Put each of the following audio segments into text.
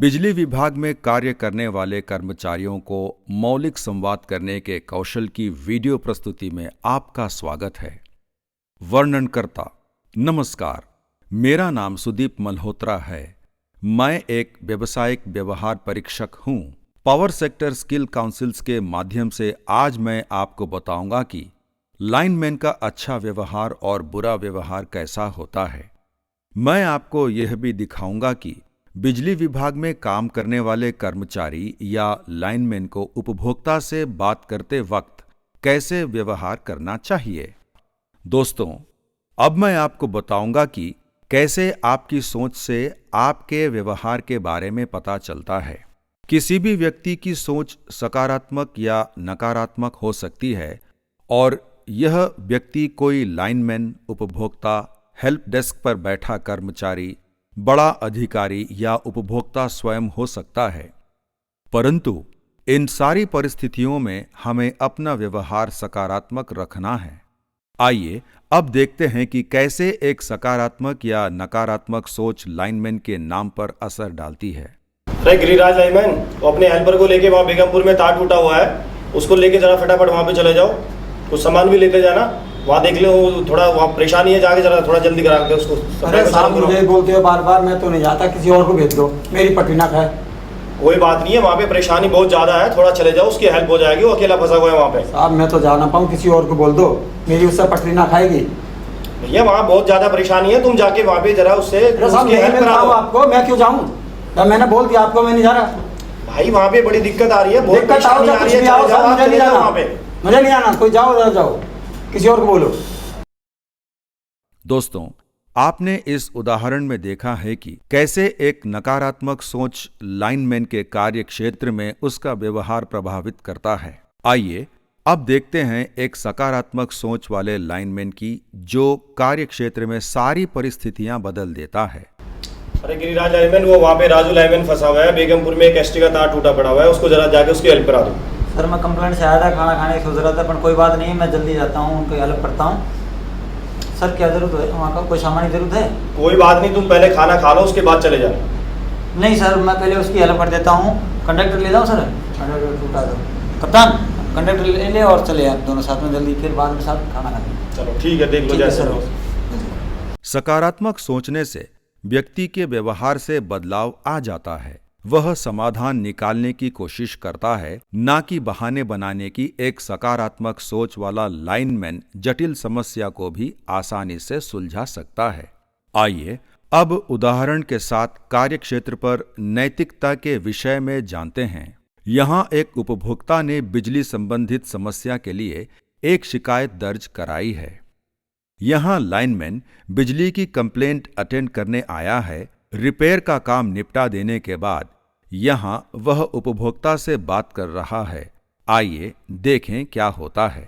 बिजली विभाग में कार्य करने वाले कर्मचारियों को मौलिक संवाद करने के कौशल की वीडियो प्रस्तुति में आपका स्वागत है। वर्णनकर्ता। नमस्कार, मेरा नाम सुदीप मल्होत्रा है। मैं एक व्यावसायिक व्यवहार परीक्षक हूं। पावर सेक्टर स्किल काउंसिल्स के माध्यम से आज मैं आपको बताऊंगा कि लाइनमैन का अच्छा व्यवहार और बुरा व्यवहार कैसा होता है। मैं आपको यह भी दिखाऊंगा कि बिजली विभाग में काम करने वाले कर्मचारी या लाइनमैन को उपभोक्ता से बात करते वक्त कैसे व्यवहार करना चाहिए। दोस्तों, अब मैं आपको बताऊंगा कि कैसे आपकी सोच से आपके व्यवहार के बारे में पता चलता है। किसी भी व्यक्ति की सोच सकारात्मक या नकारात्मक हो सकती है और यह व्यक्ति कोई लाइनमैन, उपभोक्ता, हेल्प डेस्क पर बैठा कर्मचारी, बड़ा अधिकारी या उपभोक्ता स्वयं हो सकता है। परंतु इन सारी परिस्थितियों में हमें अपना व्यवहार सकारात्मक रखना है। आइए अब देखते हैं कि कैसे एक सकारात्मक या नकारात्मक सोच लाइनमैन के नाम पर असर डालती है। अरे गिरिराज लाइनमैन, वो अपने हेल्पर को लेके वहाँ बेगमपुर में तार टूटा हुआ है, उसको लेके जरा फटाफट वहाँ पे चले जाओ। कुछ सामान भी लेते जाना, वहाँ देख लो थोड़ा वहाँ परेशानी है, जाके जरा थोड़ा जल्दी करा के उसको। अरे साहब, मुझे बोलते हो बार बार, मैं तो नहीं जाता, किसी और को भेज दो, मेरी पटरी ना खाए। कोई बात नहीं है, वहाँ पे परेशानी बहुत ज्यादा है, थोड़ा चले जाओ, उसकी हेल्प हो जाएगी, वो अकेला फंसा हुआ है वहाँ पे। साहब मैं तो जा ना पाऊँ, किसी और को बोल दो, मेरी उससे पटरी ना खाएगी। भैया वहाँ बहुत ज्यादा परेशानी है, तुम जाके वहाँ पे जरा उससे हेल्प करा दो। आपको मैं क्यों जाऊँ? मैंने बोल दिया आपको, मैं नहीं जा रहा भाई। वहाँ पे बड़ी दिक्कत आ रही है, बहुत दिक्कत परेशानी आ रही है, वहाँ पे मुझे नहीं आना, कोई जाओ जाओ, किसी और को बोलो। दोस्तों, आपने इस उदाहरण में देखा है कि कैसे एक नकारात्मक सोच लाइनमैन के कार्य क्षेत्र में उसका व्यवहार प्रभावित करता है। आइए अब देखते हैं एक सकारात्मक सोच वाले लाइनमैन की, जो कार्य क्षेत्र में सारी परिस्थितियां बदल देता है। अरे गिरिराज लाइनमैन, वो वहाँ पे राजू लाइनमैन फंसा हुआ है, बेगमपुर में एक एसटी का तार टूटा पड़ा हुआ है, उसको जरा जाके उसकी हेल्प करा दो। सर मैं कंप्लेंट से आया था, खाना खाने की सोच रहा था, पर कोई बात नहीं, मैं जल्दी जाता हूँ, उनको हेल्प करता हूँ। सर क्या जरूरत है वहाँ का? कोई सामान की जरूरत है? कोई बात नहीं, तुम पहले खाना खा लो, उसके बाद चले जाना। नहीं सर, मैं पहले उसकी हेल्प कर देता हूँ। कंडक्टर ले जाओ सर, कंडक्टर टूटा दो। कप्तान, कंडक्टर ले ले और चले आप दोनों साथ में जल्दी, फिर बाद में साथ खाना खाते। चलो ठीक है, देख लो जैसे हो। सकारात्मक सोचने से व्यक्ति के व्यवहार से बदलाव आ जाता है। वह समाधान निकालने की कोशिश करता है, ना कि बहाने बनाने की। एक सकारात्मक सोच वाला लाइनमैन जटिल समस्या को भी आसानी से सुलझा सकता है। आइए अब उदाहरण के साथ कार्यक्षेत्र पर नैतिकता के विषय में जानते हैं। यहाँ एक उपभोक्ता ने बिजली संबंधित समस्या के लिए एक शिकायत दर्ज कराई है। यहाँ लाइनमैन बिजली की कंप्लेंट अटेंड करने आया है। रिपेयर का काम निपटा देने के बाद यहाँ वह उपभोक्ता से बात कर रहा है। आइए देखें क्या होता है।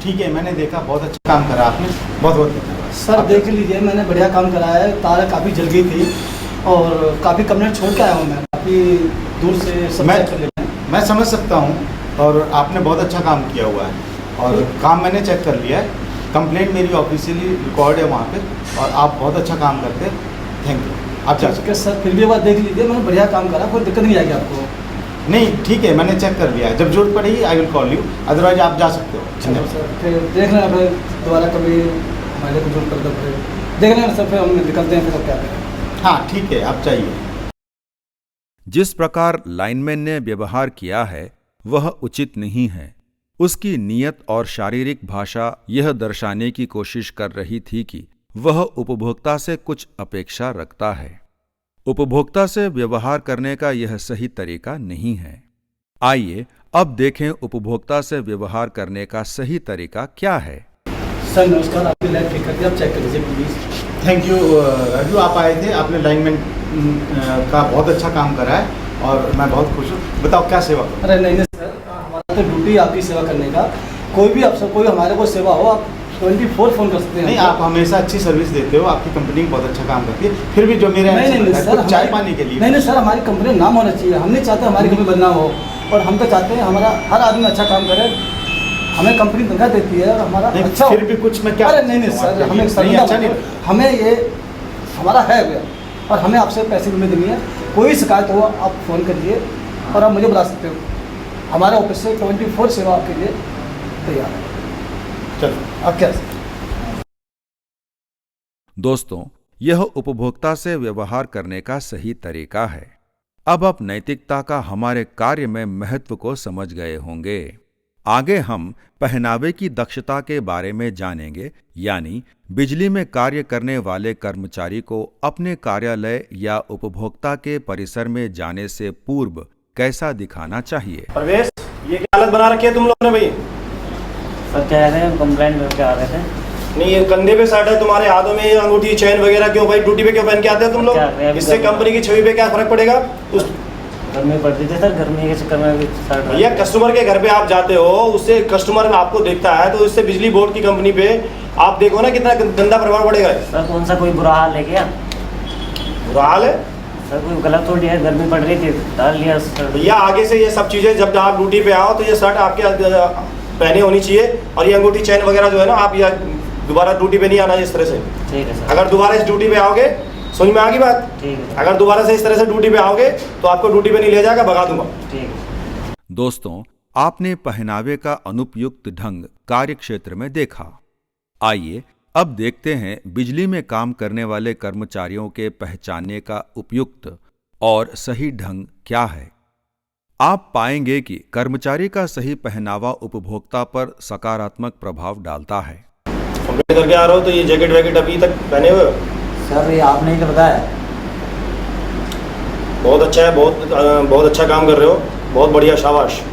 ठीक है, मैंने देखा, बहुत अच्छा काम करा आपने, बहुत बहुत धन्यवाद। सर देख लीजिए, मैंने बढ़िया काम कराया है। तार काफ़ी जल गई थी और काफ़ी कंप्लेंट छोड़ के आया हूँ मैं, काफ़ी दूर से सब चेक कर लेते हैं। मैं समझ सकता हूँ, और आपने बहुत अच्छा काम किया हुआ है, और काम मैंने चेक कर लिया है। कंप्लेंट मेरी ऑफिशियली रिकॉर्ड है वहाँ पे, और आप बहुत अच्छा काम करते हैं। थैंक यू, आप जा सकते हैं। सर फिर भी एक बार देख लीजिए, मैंने बढ़िया काम करा, कोई दिक्कत नहीं आएगी आपको। नहीं ठीक है, मैंने चेक कर लिया है, जब जरूरत पड़ेगी I will call you, otherwise आप जा सकते हो। चलो सर, फिर देख लेना, फिर दोबारा कभी हमारे को जरूरत पड़ता फिर देख लेना सर, फिर हम निकलते हैं, फिर अब क्या करें। हाँ ठीक है, आप चाहिए। जिस प्रकार लाइनमैन ने व्यवहार किया है वह उचित नहीं है। उसकी नीयत और शारीरिक भाषा यह दर्शाने की कोशिश कर रही थी कि वह उपभोक्ता से कुछ अपेक्षा रखता है। उपभोक्ता से व्यवहार करने का यह सही तरीका नहीं है। आइए अब देखें उपभोक्ता से व्यवहार करने का सही तरीका क्या है। सर नमस्कार, आपकी लाइट ठीक करके आप चेक कर लीजिए प्लीज़। थैंक यू राजू, आप आए थे, आपने लाइनमैन का बहुत अच्छा काम करा है और मैं बहुत खुश हूँ। बताओ क्या सेवा करूँ? अरे नहीं सर, हमारा तो ड्यूटी है आपकी सेवा करने का। कोई भी आपसे कोई हमारे को सेवा हो, आप 24 फ़ोन कर सकते हैं। नहीं, आप हमेशा अच्छी सर्विस देते हो, आपकी कंपनी बहुत अच्छा काम करती है। फिर भी जो मेरे नहीं सर, चाय पानी के लिए नहीं सर, हमारी कंपनी नाम होना चाहिए। हम नहीं चाहते हमारी कंपनी बदनाम हो, और हम तो चाहते हैं हमारा हर आदमी अच्छा काम करे। हमें कंपनी तनख्वाह देती है और हमारा अच्छा। फिर भी कुछ मैं क्या? अरे नहीं सर, हमें अच्छा नहीं, हमें ये हमारा है भैया, और हमें आपसे पैसे की उम्मीद नहीं है। कोई शिकायत हो आप फ़ोन करिए और आप मुझे बुला सकते हो। हमारे ऑफिस से 24 सेवा आपके लिए तैयार है। चलो आप क्या दोस्तों, यह उपभोक्ता से व्यवहार करने का सही तरीका है। अब आप नैतिकता का हमारे कार्य में महत्व को समझ गए होंगे। आगे हम पहनावे की दक्षता के बारे में जानेंगे, यानी बिजली में कार्य करने वाले कर्मचारी को अपने कार्यालय या उपभोक्ता के परिसर में जाने से पूर्व कैसा दिखाना चाहिए। प्रवेश, ये क्या हालत बना रखी है तुम लोगों ने भाई? सर कह रहे हैं कंप्लेंट करके आ रहे थे। नहीं, ये कंधे पे शर्ट है, तुम्हारे हाथों में ये अंगूठी चैन वगैरह क्यों भाई? ड्यूटी पे क्यों पहन के आते हो तुम क्या है, लोग? अभी इससे गर्मी- कंपनी की छवि पे क्या फर्क पड़ेगा? उस गर्मी पड़ती थी सर, गर्मी के चक्कर में भी शर्ट भैया कस्टमर के घर पे आप जाते हो, उससे कस्टमर आपको देखता है तो इससे बिजली बोर्ड की कंपनी पे आप देखो ना कितना गंदा प्रभाव पड़ेगा। सर कौन सा कोई बुरा हाल है क्या? बुरा हाल है सर कोई गलत थोड़ी है, गर्मी पड़ रही थी डाल लिया सर। भैया। आगे से ये सब चीजें जब आप ड्यूटी पे आओ तो ये शर्ट आपके पहने होनी चाहिए, और ये अंगूठी चैन वगैरह जो है ना, आप ये दोबारा ड्यूटी पे नहीं आना इस तरह से। ठीक है सर। अगर दोबारा इस ड्यूटी पे आओगे, समझ में आ गई बात? ठीक है सर। अगर दोबारा से इस तरह से ड्यूटी पे आओगे तो आपको ड्यूटी पे नहीं ले जाएगा, भगा दूंगा। ठीक है। दोस्तों, आपने पहनावे का अनुपयुक्त ढंग कार्यक्षेत्र में देखा। आइए अब देखते हैं बिजली में काम करने वाले कर्मचारियों के पहचानने का उपयुक्त और सही ढंग क्या है। आप पाएंगे कि कर्मचारी का सही पहनावा उपभोक्ता पर सकारात्मक प्रभाव डालता है। कंप्लेंट करके आ रहा हो तो ये जैकेट वैकेट अभी तक पहने हुए हो? सर ये आपने ही तो बताया। बहुत अच्छा है, बहुत अच्छा काम कर रहे हो, बहुत बढ़िया, शाबाश।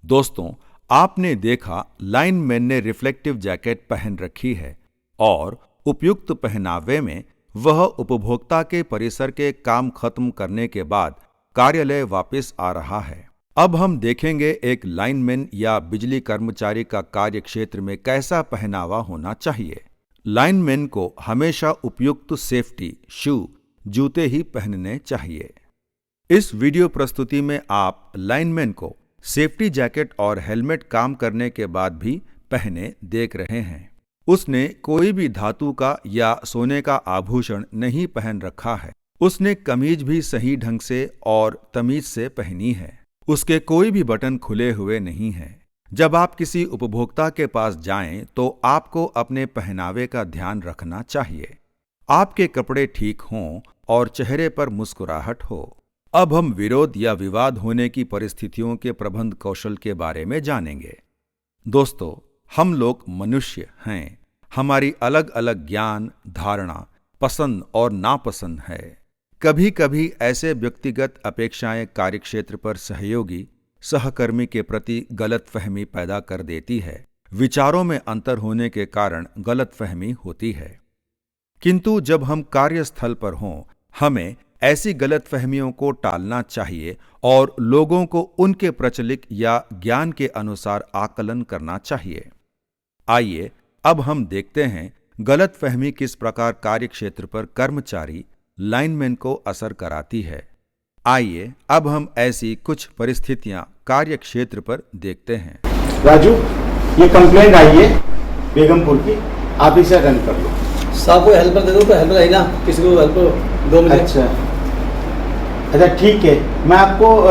दोस्तों, आपने देखा लाइनमैन ने रिफ्लेक्टिव जैकेट पहन रखी है और उपयुक्त पहनावे में वह उपभोक्ता के परिसर के काम खत्म करने के बाद कार्यालय वापस आ रहा है। अब हम देखेंगे एक लाइनमैन या बिजली कर्मचारी का कार्य क्षेत्र में कैसा पहनावा होना चाहिए। लाइनमैन को हमेशा उपयुक्त सेफ्टी शू, जूते ही पहनने चाहिए। इस वीडियो प्रस्तुति में आप लाइनमैन को सेफ्टी जैकेट और हेलमेट काम करने के बाद भी पहने देख रहे हैं। उसने कोई भी धातु का या सोने का आभूषण नहीं पहन रखा है। उसने कमीज भी सही ढंग से और तमीज से पहनी है। उसके कोई भी बटन खुले हुए नहीं हैं। जब आप किसी उपभोक्ता के पास जाएं तो आपको अपने पहनावे का ध्यान रखना चाहिए। आपके कपड़े ठीक हों और चेहरे पर मुस्कुराहट हो। अब हम विरोध या विवाद होने की परिस्थितियों के प्रबंध कौशल के बारे में जानेंगे। दोस्तों, हम लोग मनुष्य हैं। हमारी अलग अलग ज्ञान, धारणा, पसंद और नापसंद है। कभी कभी ऐसे व्यक्तिगत अपेक्षाएं कार्यक्षेत्र पर सहयोगी, सहकर्मी के प्रति गलतफहमी पैदा कर देती है। विचारों में अंतर होने के कारण गलतफहमी होती है। किंतु जब हम कार्यस्थल पर हों, हमें ऐसी गलतफहमियों को टालना चाहिए और लोगों को उनके प्रचलित या ज्ञान के अनुसार आकलन करना चाहिए। आइए अब हम देखते हैं गलतफहमी किस प्रकार कार्यक्षेत्र पर कर्मचारी लाइनमैन को असर कराती है। आइए अब हम ऐसी कुछ परिस्थितियां कार्यक्षेत्र पर देखते हैं। राजू, ये कंप्लेंट आई है बेगमपुर की, आप इसे रन कर लो। साहब को हेल्पर दे दो, तो हेल्पर है ना, किसी को हेल्पर दो मुझे। अच्छा ठीक है, मैं आपको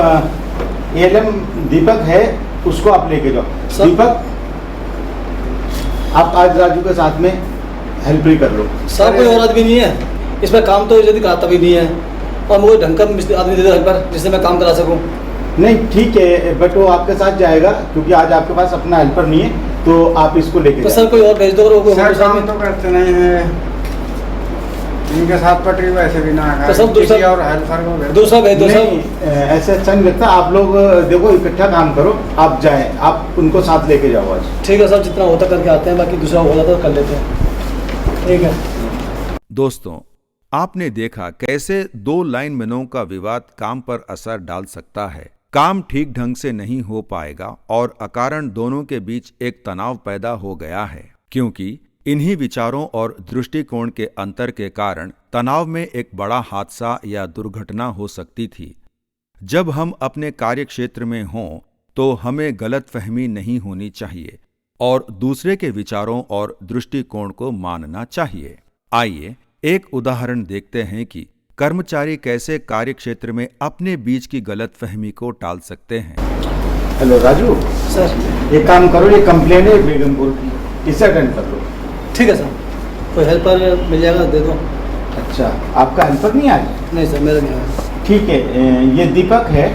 एलएम दीपक है, उसको आप लेके जाओ। दीपक, आप आज राजू के साथ में हेल्प ही कर लो। साहब कोई और आदमी नहीं है इसमें, काम तो यदि कराता भी नहीं है, और मुझे ढंग का आदमी दे दो हेल्पर जिससे मैं काम करा सकूं। नहीं ठीक है, बट वो आपके साथ जाएगा क्योंकि आज आपके पास अपना हेल्पर नहीं है, तो आप इसको लेके तो जाओ। सर कोई और भेज दो। सर काम तो करते नहीं है, इनके साथ पटरी वैसे भी ना तो सब दूसरा- किसी और हेल्पर को भेज दो। दूसरा भेज दो नहीं, सर। ऐसे अच्छा नहीं लगता। आप लोग देखो इकट्ठा काम करो, आप जाएं, आप उनको साथ लेके जाओ आज। ठीक है सर, जितना होता करके आते हैं, बाकी दूसरा हो जाता तो कर लेते हैं। ठीक है दोस्तों, आपने देखा कैसे दो लाइनमैनों का विवाद काम पर असर डाल सकता है। काम ठीक ढंग से नहीं हो पाएगा और अकारण दोनों के बीच एक तनाव पैदा हो गया है, क्योंकि इन्हीं विचारों और दृष्टिकोण के अंतर के कारण तनाव में एक बड़ा हादसा या दुर्घटना हो सकती थी। जब हम अपने कार्यक्षेत्र में हों तो हमें गलतफहमी नहीं होनी चाहिए और दूसरे के विचारों और दृष्टिकोण को मानना चाहिए। आइए एक उदाहरण देखते हैं कि कर्मचारी कैसे कार्य क्षेत्र में अपने बीच की गलतफहमी को टाल सकते हैं। हेलो राजू, सर एक काम करो, ये कंप्लेन है बेगमपुर की, इसे अटेंड कर लो। ठीक है सर, कोई हेल्पर मिल जाएगा दे दो। अच्छा, आपका हेल्पर नहीं आया? नहीं सर, मेरा नहीं आया। ठीक है, ये दीपक है,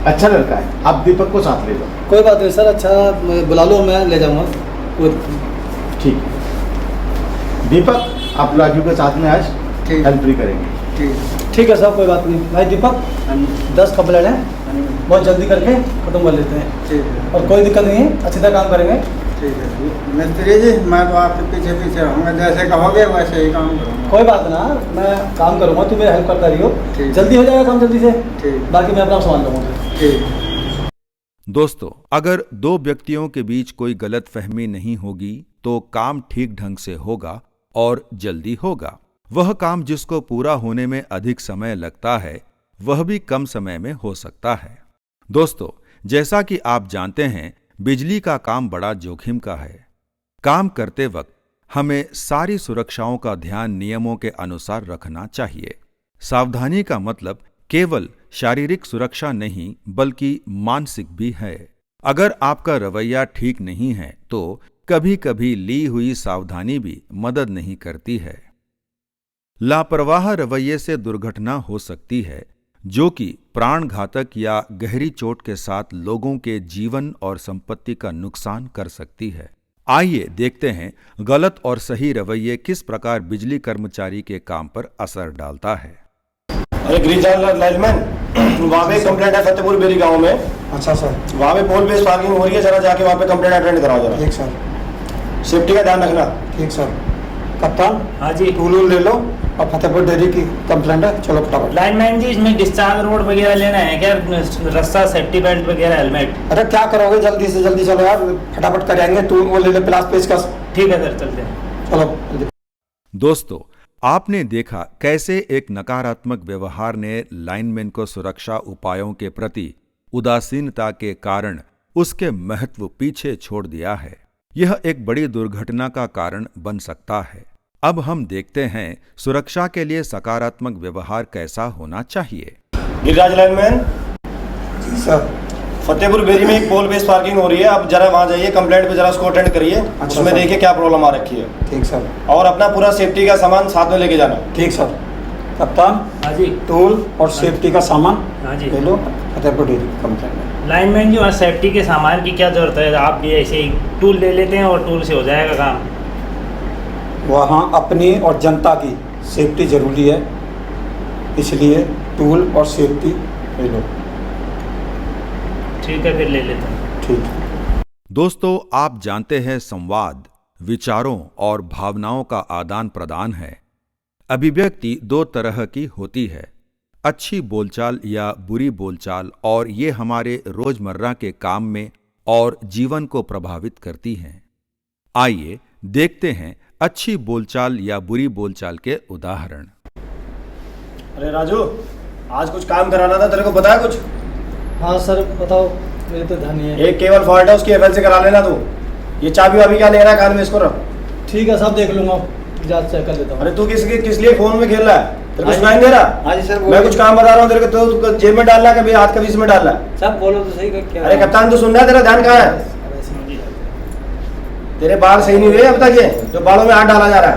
अच्छा लड़का है, आप दीपक को साथ ले जाओ। कोई बात नहीं सर, अच्छा बुला लो, मैं ले जाऊँगा। कोई ठीक है दीपक, आप राजू के साथ में आज ठीक। हेल्प भी करेंगे। ठीक है सर, कोई बात नहीं। भाई दीपक, 10 कंप्लेंट हैं, बहुत जल्दी करके खत्म कर लेते हैं। ठीक है, और कोई दिक्कत नहीं है, अच्छी तरह काम करेंगे। ठीक है मिस्त्री जी, मैं तो आपके पीछे पीछे रहूँगा, जैसे कहोगे वैसे ही काम करूँगा। कोई बात ना, मैं काम करूँगा, तू मेरी हेल्प करता रहियो। ठीक। जल्दी हो जाएगा काम, जल्दी से। ठीक। बाकी मैं अपना संभाल लूँगा। ठीक। दोस्तों, अगर दो व्यक्तियों के बीच कोई गलतफहमी नहीं होगी तो काम ठीक ढंग से होगा और जल्दी होगा। वह काम जिसको पूरा होने में अधिक समय लगता है वह भी कम समय में हो सकता है। दोस्तों, जैसा कि आप जानते हैं, बिजली का काम बड़ा जोखिम का है। काम करते वक्त हमें सारी सुरक्षाओं का ध्यान नियमों के अनुसार रखना चाहिए। सावधानी का मतलब केवल शारीरिक सुरक्षा नहीं बल्कि मानसिक भी है। अगर आपका रवैया ठीक नहीं है तो कभी कभी ली हुई सावधानी भी मदद नहीं करती है। लापरवाह रवैये से दुर्घटना हो सकती है जो कि प्राणघातक या गहरी चोट के साथ लोगों के जीवन और संपत्ति का नुकसान कर सकती है। आइए देखते हैं गलत और सही रवैये किस प्रकार बिजली कर्मचारी के काम पर असर डालता है। अरे ग्रीन लाइनमैन, वहाँ पे कंप्लेंट है फतेहपुर बेरी गांव में। अच्छा सर। वहाँ पे पोल बेस पार्किंग हो रही है, जरा जाके वहाँ पे कंप्लेंट अटेंड कराओ जरा। ठीक सर। सेफ्टी का ध्यान रखना। ठीक सर। कप्तान, हाँ जी। टूल ले लो, और फतेहपुर डेयरी की कंप्लेंट है, चलो फटाफट। लाइनमैन जी, इसमें डिस्चार्ज रोड वगैरह लेना है क्या? रस्सा, सेफ्टी बेल्ट वगैरह, हेलमेट? अरे क्या करोगे, जल्दी से जल्दी चलो यार, फटाफट करेंगे। टूल वो ले ले, प्लास पेचकस। ठीक है सर, चलते हैं। चलो जल्दी। दोस्तों, आपने देखा कैसे एक नकारात्मक व्यवहार ने लाइनमैन को सुरक्षा उपायों के प्रति उदासीनता के कारण उसके महत्व पीछे छोड़ दिया है। यह एक बड़ी दुर्घटना का कारण बन सकता है। अब हम देखते हैं सुरक्षा के लिए सकारात्मक व्यवहार कैसा होना चाहिए। गिरिराज लाइनमैन, जी सर। फतेहपुर बेरी में एक पोल बेस पार्किंग हो रही है, आप जरा वहाँ जाइए, कंप्लेंट पे जरा उसको अटेंड करिए। उसमें सर। देखिए क्या प्रॉब्लम आ रखी है। ठीक सर। और अपना पूरा सेफ्टी का सामान साथ में लेके जाना। ठीक सर। कप्तान, हाँ जी। टूल और सेफ्टी का सामान हाँ जी। ले लो, फतेहपुर डेयरी की कंप्लेंट। लाइनमैन जी, वहाँ सेफ्टी के सामान की क्या जरूरत है? आप भी ऐसे ही टूल ले लेते हैं और टूल से हो जाएगा काम। वहाँ अपनी और जनता की सेफ्टी जरूरी है, इसलिए टूल और सेफ्टी ले लो। ठीक है, फिर ले लेते हैं। ठीक। दोस्तों, आप जानते हैं संवाद विचारों और भावनाओं का आदान प्रदान है। अभिव्यक्ति दो तरह की होती है, अच्छी बोलचाल या बुरी बोलचाल, और ये हमारे रोजमर्रा के काम में और जीवन को प्रभावित करती हैं। आइए देखते हैं अच्छी बोलचाल या बुरी बोलचाल के उदाहरण। अरे राजू, आज कुछ काम कराना था, तेरे को पता है कुछ? हाँ सर, बताओ, मेरे तो ध्यान नहीं है। एक केबल फॉल्ट है, उसकी एफएल से करा लेना तू। ये चाबी वाबी क्या ले रहा है कान में, इसको रख। ठीक है साहब, देख लूँगा, जांच चेक कर लेता हूँ। अरे तू किस लिए फोन में खेल रहा है? तेरे को सुनाई नहीं दे रहा? हाँ जी सर। मैं कुछ काम बता रहा हूँ तेरे को, तो जेब में डाल रहा है, कभी हाथ कभी इसमें डाल रहा है। साहब बोलो तो सही, क्या? अरे कप्तान, तू सुन रहा है? तेरा ध्यान कहाँ है? तेरे बाल सही नहीं हुए अब तक, ये जो बालों में हाथ डाला जा रहा है।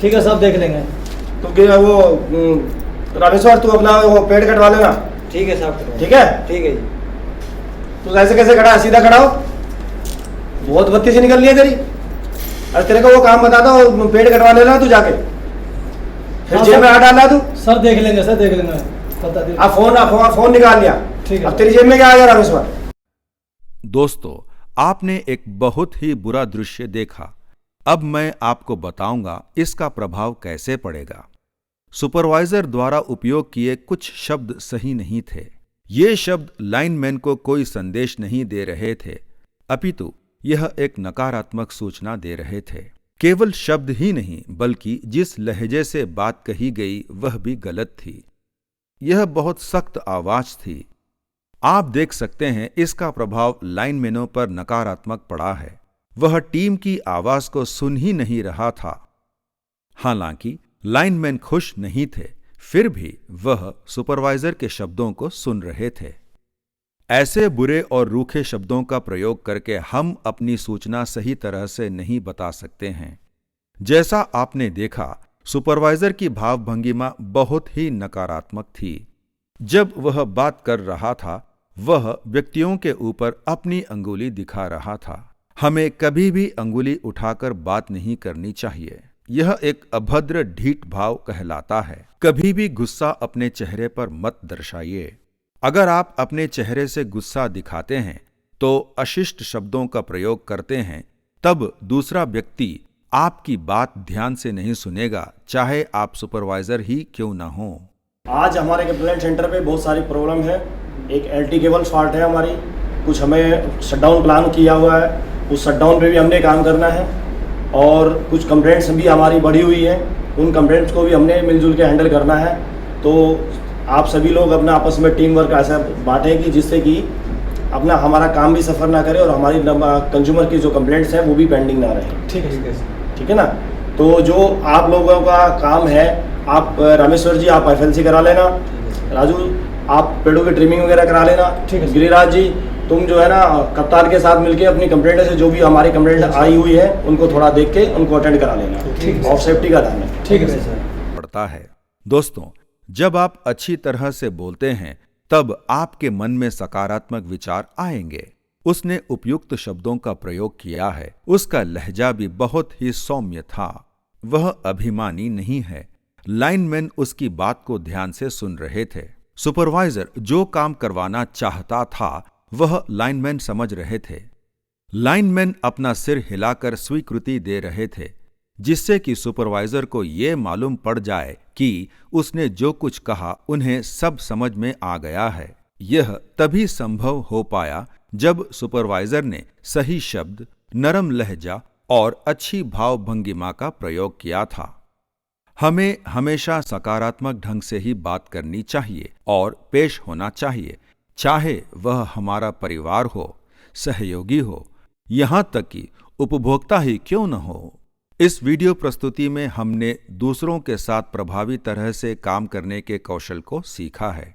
ठीक है साहब, देख लेंगे। तो वो रामेश्वर, तू अपना वो पेड़ कटवा लेना। ठीक है साहब। ठीक है? ठीक है जी। तू ऐसे कैसे खड़ा है? सीधा खड़ा हो, बहुत बत्ती से निकल रही है तेरी। अरे तेरे को वो काम बताता हूँ, पेड़ कटवा लेना तू जाके, फिर हाँ जेब में सर। हाथ डाला तू। सर देख लेंगे, सर देख लेंगे, बता दीजिए। अब फोन निकाल लिया। ठीक है। अब तेरी जेब में क्या आ गया रामेश्वर? दोस्तों, आपने एक बहुत ही बुरा दृश्य देखा। अब मैं आपको बताऊंगा इसका प्रभाव कैसे पड़ेगा। सुपरवाइजर द्वारा उपयोग किए कुछ शब्द सही नहीं थे। ये शब्द लाइनमैन को कोई संदेश नहीं दे रहे थे, अपितु यह एक नकारात्मक सूचना दे रहे थे। केवल शब्द ही नहीं बल्कि जिस लहजे से बात कही गई वह भी गलत थी। यह बहुत सख्त आवाज थी। आप देख सकते हैं इसका प्रभाव लाइनमैनों पर नकारात्मक पड़ा है। वह टीम की आवाज को सुन ही नहीं रहा था। हालांकि लाइनमैन खुश नहीं थे, फिर भी वह सुपरवाइजर के शब्दों को सुन रहे थे। ऐसे बुरे और रूखे शब्दों का प्रयोग करके हम अपनी सूचना सही तरह से नहीं बता सकते हैं। जैसा आपने देखा, सुपरवाइजर की भावभंगिमा बहुत ही नकारात्मक थी। जब वह बात कर रहा था, वह व्यक्तियों के ऊपर अपनी अंगुली दिखा रहा था। हमें कभी भी अंगुली उठाकर बात नहीं करनी चाहिए। यह एक अभद्र ढीठ भाव कहलाता है। कभी भी गुस्सा अपने चेहरे पर मत दर्शाइए। अगर आप अपने चेहरे से गुस्सा दिखाते हैं तो अशिष्ट शब्दों का प्रयोग करते हैं, तब दूसरा व्यक्ति आपकी बात ध्यान से नहीं सुनेगा, चाहे आप सुपरवाइजर ही क्यों ना हो। आज हमारे कंप्लेंट सेंटर पे बहुत सारी प्रॉब्लम है। एक एलटी केबल शॉर्ट है हमारी, कुछ हमें शटडाउन प्लान किया हुआ है, उस शटडाउन पे भी हमने काम करना है, और कुछ कंप्लेंट्स भी हमारी बढ़ी हुई हैं, उन कंप्लेंट्स को भी हमने मिलजुल के हैंडल करना है। तो आप सभी लोग अपना आपस में टीम वर्क ऐसा बांटें कि जिससे कि अपना हमारा काम भी सफ़र ना करे और हमारी कंज्यूमर की जो कंप्लेंट्स हैं वो भी पेंडिंग ना रहे। ठीक है ना। तो जो आप लोगों का काम है, आप रामेश्वर जी आप FLC करा लेना, राजू आप पेड़ों की ट्रिमिंग वगैरह करा लेना, गिरिराज जी तुम जो है ना कप्तान के साथ मिलके अपनी कंप्लेंट से जो भी हमारी कंप्लेंट आई हुई है उनको थोड़ा देख के उनको अटेंड करा लेना और सेफ्टी का ध्यान रखना। ठीक है सर। पड़ता है। दोस्तों, जब आप अच्छी तरह से बोलते हैं तब आपके मन में सकारात्मक विचार आएंगे। उसने उपयुक्त शब्दों का प्रयोग किया है। उसका लहजा भी बहुत ही सौम्य था। वह अभिमानी नहीं है। लाइनमैन उसकी बात को ध्यान से सुन रहे थे। सुपरवाइजर जो काम करवाना चाहता था वह लाइनमैन समझ रहे थे। लाइनमैन अपना सिर हिलाकर स्वीकृति दे रहे थे, जिससे कि सुपरवाइजर को यह मालूम पड़ जाए कि उसने जो कुछ कहा उन्हें सब समझ में आ गया है। यह तभी संभव हो पाया जब सुपरवाइजर ने सही शब्द, नरम लहजा और अच्छी भावभंगिमा का प्रयोग किया था। हमें हमेशा सकारात्मक ढंग से ही बात करनी चाहिए और पेश होना चाहिए, चाहे वह हमारा परिवार हो, सहयोगी हो, यहां तक कि उपभोक्ता ही क्यों न हो। इस वीडियो प्रस्तुति में हमने दूसरों के साथ प्रभावी तरह से काम करने के कौशल को सीखा है।